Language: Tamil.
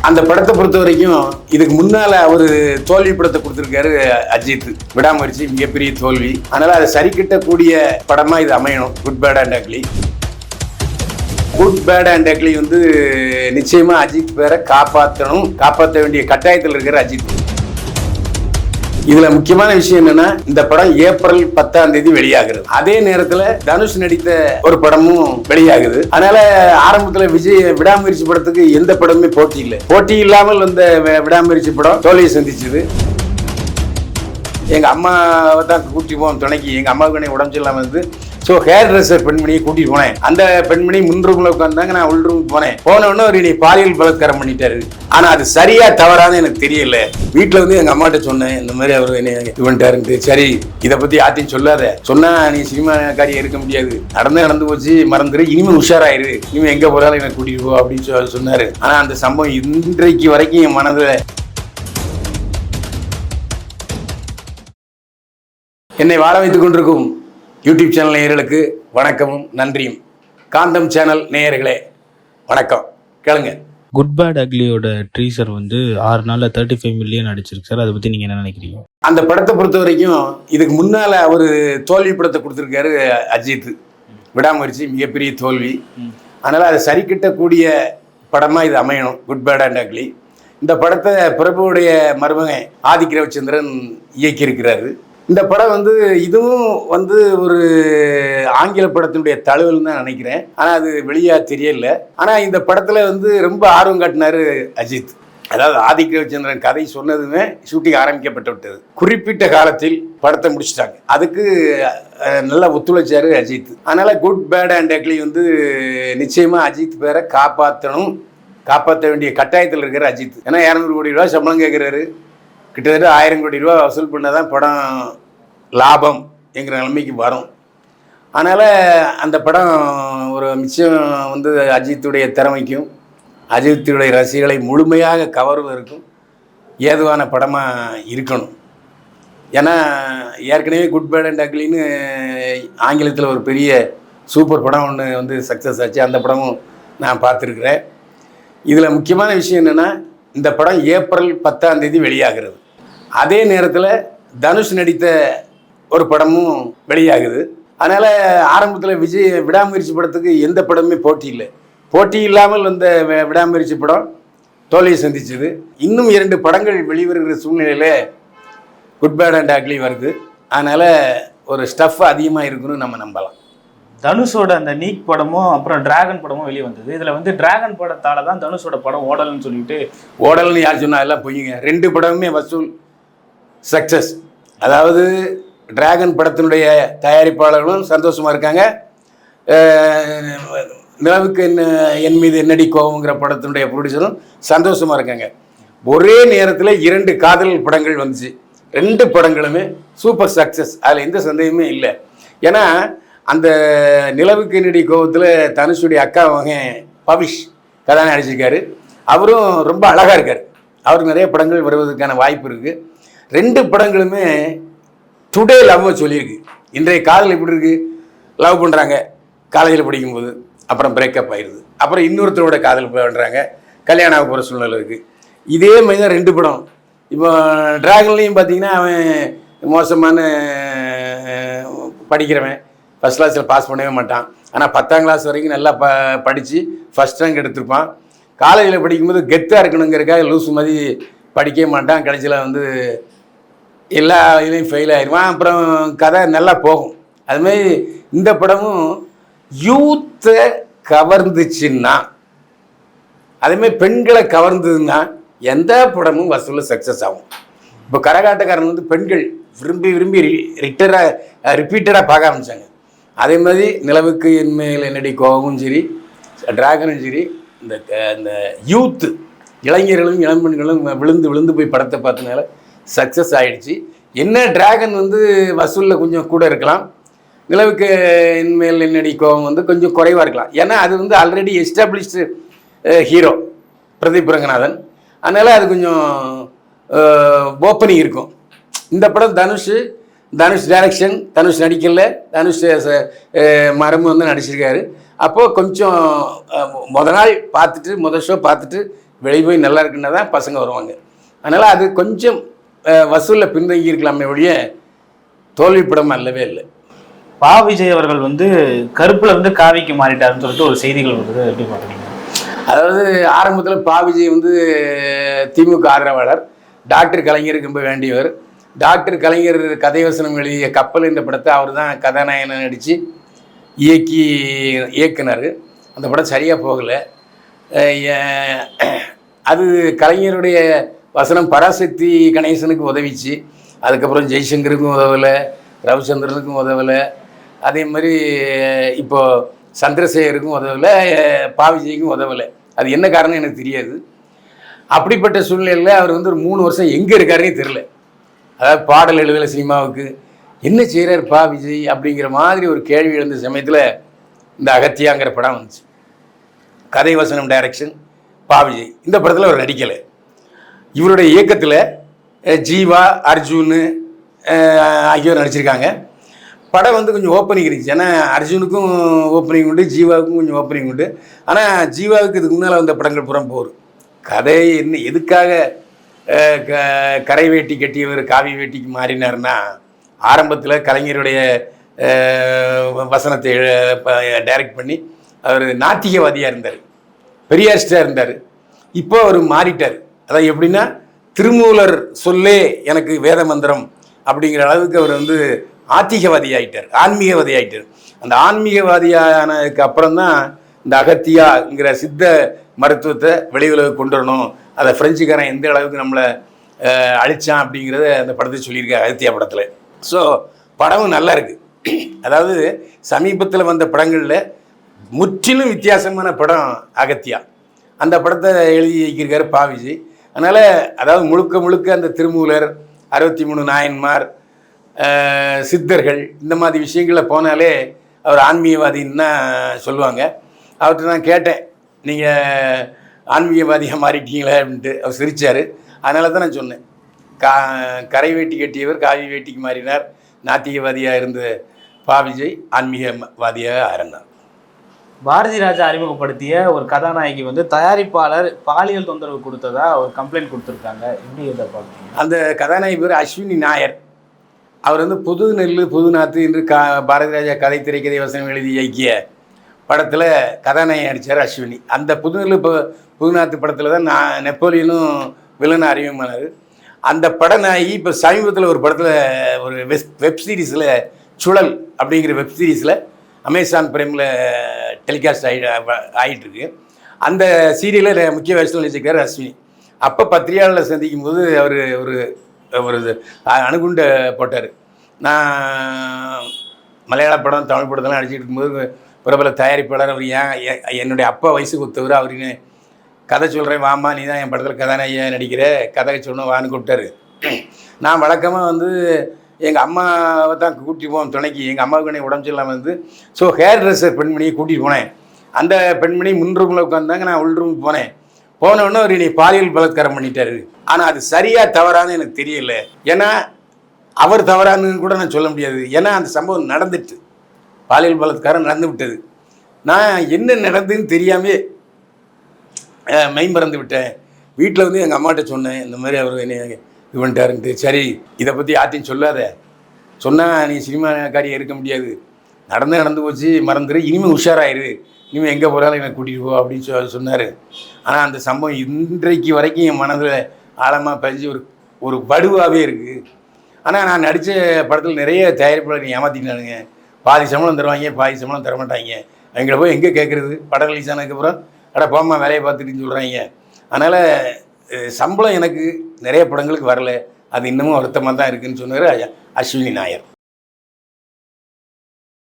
அந்த படத்தை பொறுத்த வரைக்கும் இதுக்கு முன்னால அவரு தோல்வி படத்தை கொடுத்திருக்காரு அஜித். விடாமுயற்சி மிகப்பெரிய தோல்வி. அதனால அதை சரி கட்டக்கூடிய படமா இது அமையணும். Good bad and ugly. Good bad and ugly வந்து நிச்சயமா அஜித் பேரை காப்பாற்ற வேண்டிய கட்டாயத்தில் இருக்கிற அஜித். இதுல முக்கியமான விஷயம் என்னன்னா, இந்த படம் ஏப்ரல் 10 வெளியாகிறது. அதே நேரத்துல தனுஷ் நடித்த ஒரு படமும் வெளியாகுது. அதனால ஆரம்பத்துல விஜய் விடாமுயற்சி படத்துக்கு எந்த படமுமே போட்டி இல்லை. போட்டி இல்லாமல் வந்த விடாமுயற்சி படம் தோல்வியை சந்திச்சது. எங்க அம்மாவை தான் கூட்டிட்டு போவோம் துணைக்கு. எங்க அம்மாவுக்கு உடம்பு இல்லாம வந்து ஹேர் ட்ரெஸ்ஸர் பெண்மணியை கூட்டிட்டு போனேன். அந்த பெண்மணி முன்ரூம்ல உட்காந்தாங்க, நான் உள்ரூமுக்கு போனேன். போனவொன்னு ஒரு நீ பாலியல் பலாத்காரம் பண்ணிட்டாரு. ஆனா அது சரியா தவறான்னு எனக்கு தெரியல. வீட்டுல வந்து எங்க அம்மாட்ட சொன்னேன், இந்த மாதிரி அவர் என்ன இது பண்ணிட்டாருன்ட்டு. சரி, இதை பத்தி யார்ட்டையும் சொல்லாத, சொன்னா நீ சினிமா காரியம் இருக்க முடியாது, நடந்து போச்சு, மறந்துரு, இனிமே உஷாராயிரு, இனிமே எங்க போறாலும் எனக்கு கூட்டிட்டு போ அப்படின்னு சொன்னாரு. ஆனா அந்த சம்பவம் இன்றைக்கு வரைக்கும் என் மனதுல. என்னை வாழ வைத்துக் கொண்டிருக்கும் யூடியூப் சேனல் நேயர்களுக்கு வணக்கமும் நன்றியும். காந்தம் சேனல் நேயர்களே வணக்கம். கேளுங்க. குட் பேட் அக்லியோட ட்ரீசர் வந்து 6 நாள்ல 35 மில்லியன் அடிச்சிருக்கு சார். அதை பத்தி நீங்க என்ன நினைக்கிறீங்க? அந்த படத்தை பொறுத்த வரைக்கும் இதுக்கு முன்னால அவரு தோல்வி படத்தை கொடுத்திருக்காரு அஜித். விடாமுயற்சி மிகப்பெரிய தோல்வி. அதனால அதை சரி கட்டக்கூடிய படமா இது அமையணும். Good bad and ugly. இந்த படத்தை பிரபுவுடைய மருமகன் ஆதிக் ரவிச்சந்திரன் இயக்கியிருக்கிறாரு. இந்த படம் வந்து இதுவும் வந்து ஒரு ஆங்கில படத்தினுடைய தழுவல் தான் நினைக்கிறேன். ஆனால் அது வெளியா தெரியல. ஆனால் இந்த படத்தில் வந்து ரொம்ப ஆர்வம் காட்டினாரு அஜித். அதாவது ஆதிக் ரவிச்சந்திரன் கதை சொன்னதுமே ஷூட்டிங் ஆரம்பிக்கப்பட்டு விட்டது. குறிப்பிட்ட காலத்தில் படத்தை முடிச்சிட்டாங்க. அதுக்கு நல்லா ஒத்துழைச்சாரு அஜித். அதனால குட் பேட் அண்ட் அக்லி வந்து நிச்சயமா அஜித் பேரை காப்பாற்ற வேண்டிய கட்டாயத்தில் இருக்கிற அஜித். ஏன்னா 200 கோடி ரூபா சம்பளம் கேட்குறாரு. கிட்டத்தட்ட 1000 கோடி ரூபா வசூல் பண்ணாதான் படம் லாபம் என்கிற நிலைமைக்கு வரும். அதனால் அந்த படம் ஒரு மிச்சம் வந்து அஜித்துடைய திறமைக்கும் அஜித்துடைய ரசிகர்களை முழுமையாக கவர்வதற்கும் ஏதுவான படமாக இருக்கணும். ஏன்னா ஏற்கனவே குட் பேட் அண்ட் அக்லின்னு ஆங்கிலத்தில் ஒரு பெரிய சூப்பர் படம் ஒன்று வந்து சக்ஸஸ் ஆச்சு. அந்த படமும் நான் பார்த்துருக்குறேன். இதில் முக்கியமான விஷயம் என்னென்னா, இந்த படம் ஏப்ரல் 10 வெளியாகிறது. அதே நேரத்தில் தனுஷ் நடித்த ஒரு படமும் வெளியாகுது. அதனால் ஆரம்பத்தில் விஜய் விடாமுயற்சி படத்துக்கு எந்த படமுமே போட்டி இல்லை. போட்டி இல்லாமல் வந்த விடாமுயற்சி படம் தோல்வியை சந்திச்சது. இன்னும் 2 படங்கள் வெளிவருகிற சூழ்நிலையில் குட் பேட் அண்ட் அக்லி வருது. அதனால் ஒரு ஸ்டஃப் அதிகமாக இருக்குன்னு நம்ம நம்பலாம். தனுஷோட அந்த நீக் படமும் அப்புறம் டிராகன் படமும் வெளியே வந்தது. இதில் வந்து டிராகன் படத்தால் தான் தனுஷோட படம் ஓடலன்னு சொல்லிட்டு. ஓடல்னு யார் சொன்னா? எல்லாம் பொய்யுங்க. 2 படமுமே வசூல் சக்ஸஸ். அதாவது டிராகன் படத்தினுடைய தயாரிப்பாளர்களும் சந்தோஷமாக இருக்காங்க. நிலவுக்கு என் மீது என்னடி கோவங்கிற படத்தினுடைய ப்ரொடியூசரும் சந்தோஷமாக இருக்காங்க. ஒரே நேரத்தில் 2 காதல் படங்கள் வந்துச்சு. 2 படங்களுமே சூப்பர் சக்ஸஸ். அதில் எந்த சந்தேகமே இல்லை. ஏன்னா அந்த நிலவுக்கு என்னடி கோவத்தில் தனுஷுடைய அக்கா மகன் பவிஷ் கதாநாயகன் நடிச்சிருக்காரு. அவரும் ரொம்ப அழகாக இருக்கார். அவருக்கு நிறைய படங்கள் வருவதற்கான வாய்ப்பு இருக்குது. 2 படங்களுமே டுடே லவ்வை சொல்லியிருக்கு. இன்றைய காதல் எப்படி இருக்குது? லவ் பண்ணுறாங்க காலேஜில் படிக்கும்போது, அப்புறம் பிரேக்கப் ஆயிடுது, அப்புறம் இன்னொருத்தரோட காதல் பண்ணுறாங்க, கல்யாணம் ஆக போகிற சூழ்நிலை இருக்குது. இதே மாதிரி தான் 2 படம். இப்போ டிராகன்லேயும் பார்த்தீங்கன்னா அவன் மோசமான படிக்கிறவன், ஃபஸ்ட் கிளாஸில் பாஸ் பண்ணவே மாட்டான். ஆனால் 10ஆம் கிளாஸ் வரைக்கும் நல்லா படித்து ஃபஸ்ட் ரேங்க் எடுத்திருப்பான். காலேஜில் படிக்கும்போது கெத்தாக இருக்கணுங்கிறக்காக லூஸ் மாதிரி படிக்கவே மாட்டான். கடைசியில் வந்து எல்லா இதுலேயும் ஃபெயில் ஆயிடுவான். அப்புறம் கதை நல்லா போகும். அதுமாதிரி இந்த படமும் யூத்தை கவர்ந்துச்சுன்னா, அதேமாதிரி பெண்களை கவர்ந்ததுன்னா எந்த படமும் வசூலில் சக்ஸஸ் ஆகும். இப்போ கரகாட்டக்காரன் வந்து பெண்கள் விரும்பி ரிப்பீட்டடாக பார்க்க ஆரம்பித்தாங்க. அதே மாதிரி நிலவுக்கு என்மையில் என்னடி கோவமும் சரி, டிராகனும் சரி, இந்த யூத்து இளைஞர்களும் இளம்பெண்களும் விழுந்து போய் படத்தை பார்த்தனால சக்ஸஸ் ஆகிடுச்சு. என்ன டிராகன் வந்து வசூலில் கொஞ்சம் கூட இருக்கலாம், நிலவுக்கு என்மையில் என்னடி கோவம் வந்து கொஞ்சம் குறைவாக இருக்கலாம். ஏன்னா அது வந்து already established hero Pradeep Ranganathan. அதனால் அது கொஞ்சம் ஓப்பனிங் இருக்கும். இந்த படம் தனுஷ் டைரக்ஷன், தனுஷ் நடிக்கல, தனுஷ் மரமு வந்து நடிச்சிருக்காரு. அப்போது கொஞ்சம் முத ஷோ பார்த்துட்டு வெளியே போய் நல்லா இருக்குன்னா தான் பசங்க வருவாங்க. அதனால் அது கொஞ்சம் வசூலில் பின்தங்கி இருக்கலாமே ஒழிய தோல்வி படம் அல்லவே இல்லை. பா விஜய் அவர்கள் வந்து கருப்புல இருந்து காவிக்கு மாறிட்டாருன்னு சொல்லிட்டு ஒரு செய்திகள் வருது, எப்படி பார்க்குறீங்க? அதாவது ஆரம்பத்தில் பா விஜய் வந்து திமுக ஆதரவாளர், டாக்டர் கலைஞருக்கு ரொம்ப வேண்டியவர். டாக்டர் கலைஞர் கதை வசனம் எழுதிய கப்பல் என்ற படத்தை அவர் தான் கதாநாயகனை நடித்து இயக்குனர். அந்த படம் சரியாக போகலை. அது கலைஞருடைய வசனம் பராசக்தி கணேசனுக்கு உதவிச்சு. அதுக்கப்புறம் ஜெய்சங்கருக்கும் உதவலை, ரவிச்சந்திரனுக்கும் உதவலை, அதே மாதிரி இப்போது சந்திரசேகருக்கும் உதவலை, பா விஜய்க்கும் உதவலை. அது என்ன காரணம் எனக்கு தெரியாது. அப்படிப்பட்ட சூழ்நிலையில் அவர் வந்து ஒரு 3 வருஷம் எங்கே இருக்காருன்னே தெரில. அதாவது பாடல் எழுதலை, சினிமாவுக்கு என்ன செய்கிறார் பா விஜய் அப்படிங்கிற மாதிரி ஒரு கேள்வி எழுந்த சமயத்தில் இந்த அகத்தியாங்கிற படம் வந்துச்சு. கதை வசனம் டைரக்ஷன் பா விஜய். இந்த படத்தில் அவர் நடிக்கலை. இவருடைய இயக்கத்தில் ஜீவா, அர்ஜுன் ஆகியோர் நடிச்சிருக்காங்க. படம் வந்து கொஞ்சம் ஓப்பனிங் இருந்துச்சு. ஏன்னா அர்ஜுனுக்கும் ஓப்பனிங் உண்டு, ஜீவாவுக்கும் கொஞ்சம் ஓப்பனிங் உண்டு. ஆனால் ஜீவாவுக்கு இதுக்கு முன்னால் வந்த படங்கள் புறம் போகும். கதை என்ன, எதுக்காக கரை வேட்டி கட்டியவர் காவி வேட்டிக்கு மாறினார்னா, ஆரம்பத்தில் கலைஞருடைய வசனத்தை டைரக்ட் பண்ணி அவர் நாத்திகவாதியாக இருந்தார், பெரியாரிஸ்டாக இருந்தார். இப்போ அவர் மாறிட்டார். அதாவது எப்படின்னா, திருமூலர் சொல்லே எனக்கு வேத மந்திரம் அப்படிங்கிற அளவுக்கு அவர் வந்து ஆத்திகவாதி ஆகிட்டார், ஆன்மீகவாதி ஆகிட்டார். அந்த ஆன்மீகவாதியானதுக்கு அப்புறம் தான் இந்த அகத்தியாங்கிற சித்த மருத்துவத்தை வெளியுலகு கொண்டு வரணும், அதை பிரெஞ்சுக்காரன் எந்த அளவுக்கு நம்மளை அழித்தான் அப்படிங்கிறத அந்த படத்தை சொல்லியிருக்காரு அகத்தியா படத்தில். ஸோ படமும் நல்லா இருக்குது. அதாவது சமீபத்தில் வந்த படங்களில் முற்றிலும் வித்தியாசமான படம் அகத்தியா. அந்த படத்தை எழுதி வைக்கிருக்காரு பா விஜய். அதனால் அதாவது முழுக்க முழுக்க அந்த திருமூலர், 63 நாயன்மார், சித்தர்கள், இந்த மாதிரி விஷயங்களில் போனாலே அவர் ஆன்மீகவாதின்னு தான் சொல்லுவாங்க. அவர்கிட்ட நான் கேட்டேன், நீங்கள் ஆன்மீகவாதியாக மாறிட்டீங்களே அப்படின்ட்டு. அவர் சிரித்தார். அதனால தான் நான் சொன்னேன், கரை வேட்டி கட்டியவர் காவி வேட்டிக்கு மாறினார், நாத்திகவாதியாக இருந்த பா விஜய் ஆன்மீகவாதியாக ஆரண்டார். பாரதி ராஜா அறிமுகப்படுத்திய ஒரு கதாநாயகி வந்து தயாரிப்பாளர் பாலியல் தொந்தரவு கொடுத்ததா ஒரு கம்ப்ளைண்ட் கொடுத்துருக்காங்க. எப்படி இதை பார்க்குறீங்க? அந்த கதாநாயகி பேர் அஸ்வினி நாயர். அவர் வந்து புது நெல்லு புது நாற்று என்று பாரதி ராஜா கதை திரைக்கதை வசனம் எழுதி இயக்கிய படத்தில் கதாநாயகி நடித்தார் அஸ்வினி. அந்த புது நெல்லு புது நாற்று படத்தில் தான் நான் நெப்போலியனும் வில்லன் அறிமுகமானார். அந்த படநாயகி இப்போ சமீபத்தில் ஒரு படத்தில் ஒரு வெப் சீரிஸில் சுழல் அப்படிங்கிற வெப் சீரிஸில் அமேசான் பிரைமில் டெலிகாஸ்ட் ஆகிட்டுருக்கு. அந்த சீரியலில் முக்கிய வேஷத்தில் நடிச்சிருக்கார் அஸ்வினி. அப்போ பத்திரிகையாளர் சந்திக்கும் போது அவர் ஒரு ஒரு அணுகுண்டை போட்டார். நான் மலையாள படம் தமிழ் படத்தெல்லாம் நடிச்சிட்டு இருக்கும்போது பிரபல தயாரிப்பாளர் அவர், என்னுடைய அப்பா வயசுக்கு ஒத்தவர், அவருன்னு கதை சொல்கிறேன் வாமா, நீ தான் என் படத்தில் கதாநாயகியாக நடிக்கிற, கதை சொல்லணும் வான்னு கூப்பிட்டாரு. நான் வழக்கமாக வந்து எங்கள் அம்மாவை தான் கூட்டிகிட்டு போவோம் துணைக்கு. எங்கள் அம்மாவுக்கு என்ன உடம்பு சரியில்லாமல் வந்து, ஸோ ஹேர் ட்ரெஸ்ஸர் பெண்மணியை கூட்டிகிட்டு போனேன். அந்த பெண்மணி முன் ரூமில் உட்காந்தாங்க, நான் உள் ரூமுக்கு போனேன். போனோடனே அவர் என்னை பாலியல் பலாத்காரம் பண்ணிட்டாரு. ஆனால் அது சரியாக தவறான்னு எனக்கு தெரியல. ஏன்னா அவர் தவறான்னு கூட நான் சொல்ல முடியாது. ஏன்னா அந்த சம்பவம் நடந்துட்டு, பாலியல் பலாத்காரம் நடந்து விட்டது. நான் என்ன நடந்துன்னு தெரியாமே மெய்மறந்து விட்டேன். வீட்டில் வந்து எங்கள் அம்மாட்ட சொன்னேன், இந்த மாதிரி அவர் என்னை இது பண்ணிட்டாருன்ட்டு. சரி, இதை பற்றி யார்ட்டையும் சொல்லாத, சொன்னால் நீ சினிமாக்காரியாக இருக்க முடியாது, நடந்து போச்சு, மறந்துடு, இனிமேல் உஷாராயிரு, இனிமேல் எங்கே போகிறாலும் என்னை கூட்டிகிட்டு போ அப்படின்னு சொன்னார். ஆனால் அந்த சம்பவம் இன்றைக்கு வரைக்கும் என் மனதில் ஆழமாக பதிஞ்சு ஒரு வடுவாகவே இருக்குது. ஆனால் நான் நடித்த படத்தில் நிறைய தயாரிப்பாளர் ஏமாற்றிட்டானுங்க. பாதி சம்பளம் தருவாங்க, பாதி சம்பளம் தரமாட்டாங்க. அவங்கள போய் எங்கே கேட்குறது? படம் ரிலீஸ் ஆனதுக்கப்புறம் போம்மா வேலையை பார்த்துட்டுன்னு சொல்கிறாங்க. அதனால் சம்பளம் எனக்கு நிறைய படங்களுக்கு வரல, அது இன்னமும் வருத்தமாக தான் இருக்குதுன்னு சொன்னார் அஸ்வினி நாயர்.